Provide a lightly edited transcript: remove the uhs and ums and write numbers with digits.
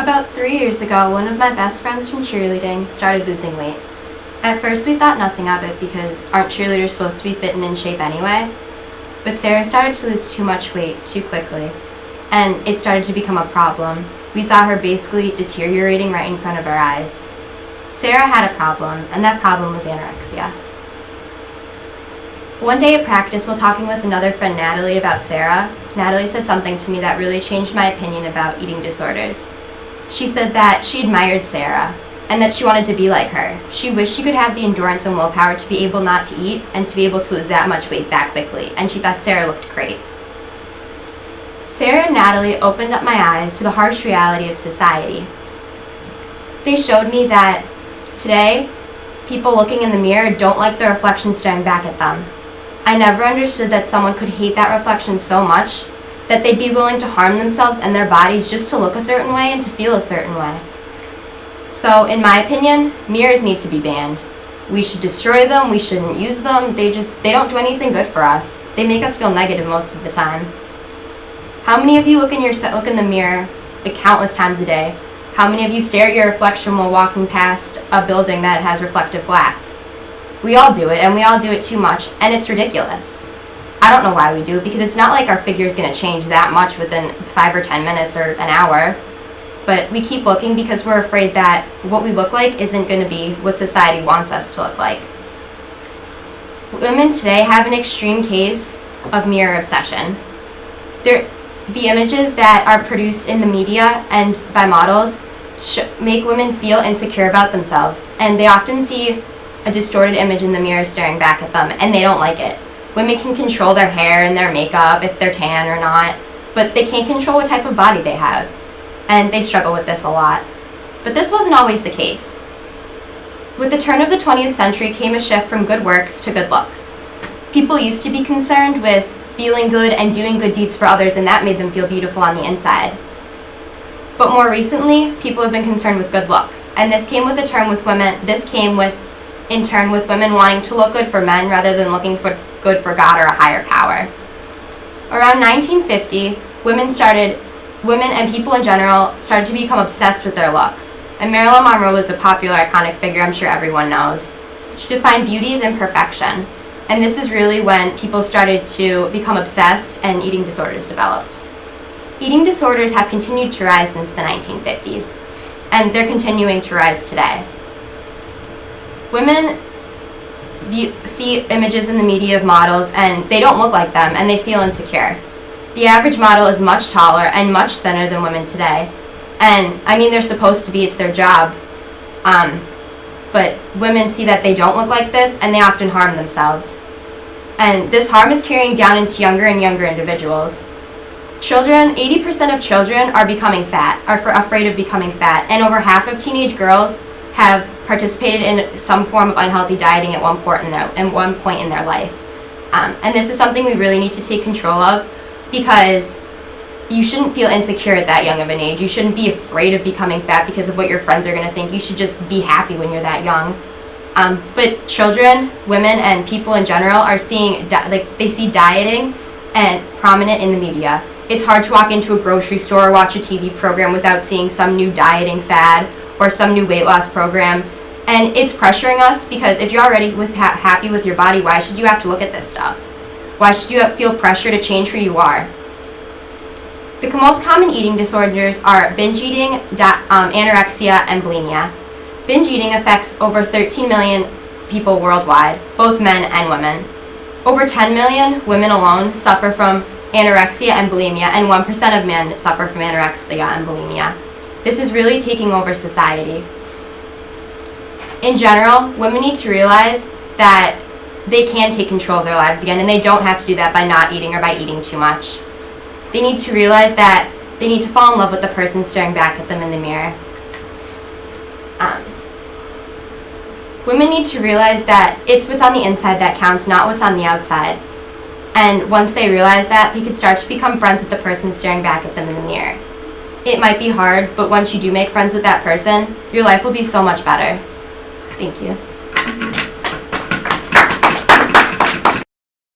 About 3 years ago, one of my best friends from cheerleading started losing weight. At first, we thought nothing of it because aren't cheerleaders supposed to be fit and in shape anyway? But Sarah started to lose too much weight too quickly, and it started to become a problem. We saw her basically deteriorating right in front of our eyes. Sarah had a problem, and that problem was anorexia. One day at practice, while talking with another friend, Natalie, about Sarah, Natalie said something to me that really changed my opinion about eating disorders. She said that she admired Sarah and that she wanted to be like her. She wished she could have the endurance and willpower to be able not to eat and to be able to lose that much weight that quickly, and she thought Sarah looked great. Sarah and Natalie opened up my eyes to the harsh reality of society. They showed me that today, people looking in the mirror don't like the reflection staring back at them. I never understood that someone could hate that reflection so much that they'd be willing to harm themselves and their bodies just to look a certain way and to feel a certain way. So, in my opinion, mirrors need to be banned. We should destroy them, we shouldn't use them, they don't do anything good for us. They make us feel negative most of the time. How many of you look in the mirror countless times a day? How many of you stare at your reflection while walking past a building that has reflective glass? We all do it, and we all do it too much, and it's ridiculous. I don't know why we do it, because it's not like our figure is going to change that much within 5 or 10 minutes or an hour. But we keep looking because we're afraid that what we look like isn't going to be what society wants us to look like. Women today have an extreme case of mirror obsession. The images that are produced in the media and by models make women feel insecure about themselves, and they often see a distorted image in the mirror staring back at them, and they don't like it. Women can control their hair and their makeup, if they're tan or not, but they can't control what type of body they have, and they struggle with this a lot. But this wasn't always the case. With the turn of the 20th century came a shift from good works to good looks. People used to be concerned with feeling good and doing good deeds for others, and that made them feel beautiful on the inside. But more recently, people have been concerned with good looks, and this came in turn with women wanting to look good for men rather than looking good for God or a higher power. Around 1950, women and people in general started to become obsessed with their looks. And Marilyn Monroe was a popular iconic figure I'm sure everyone knows. She defined beauty as imperfection. And this is really when people started to become obsessed and eating disorders developed. Eating disorders have continued to rise since the 1950s, and they're continuing to rise today. Women see images in the media of models and they don't look like them and they feel insecure. The average model is much taller and much thinner than women today. And I mean, they're supposed to be, it's their job. But women see that they don't look like this and they often harm themselves. And this harm is carrying down into younger and younger individuals. 80% of children are becoming fat, are afraid of becoming fat, and over half of teenage girls have participated in some form of unhealthy dieting at one point in their life. And this is something we really need to take control of, because you shouldn't feel insecure at that young of an age. You shouldn't be afraid of becoming fat because of what your friends are going to think. You should just be happy when you're that young. But children, women, and people in general are seeing, they see dieting and prominent in the media. It's hard to walk into a grocery store or watch a TV program without seeing some new dieting fad or some new weight loss program. And it's pressuring us, because if you're already happy with your body, why should you have to look at this stuff? Why should you feel pressure to change who you are? The most common eating disorders are binge eating, anorexia, and bulimia. Binge eating affects over 13 million people worldwide, both men and women. Over 10 million women alone suffer from anorexia and bulimia, and 1% of men suffer from anorexia and bulimia. This is really taking over society. In general, women need to realize that they can take control of their lives again, and they don't have to do that by not eating or by eating too much. They need to realize that they need to fall in love with the person staring back at them in the mirror. Women need to realize that it's what's on the inside that counts, not what's on the outside. And once they realize that, they could start to become friends with the person staring back at them in the mirror. It might be hard, but once you do make friends with that person, your life will be so much better. Thank you.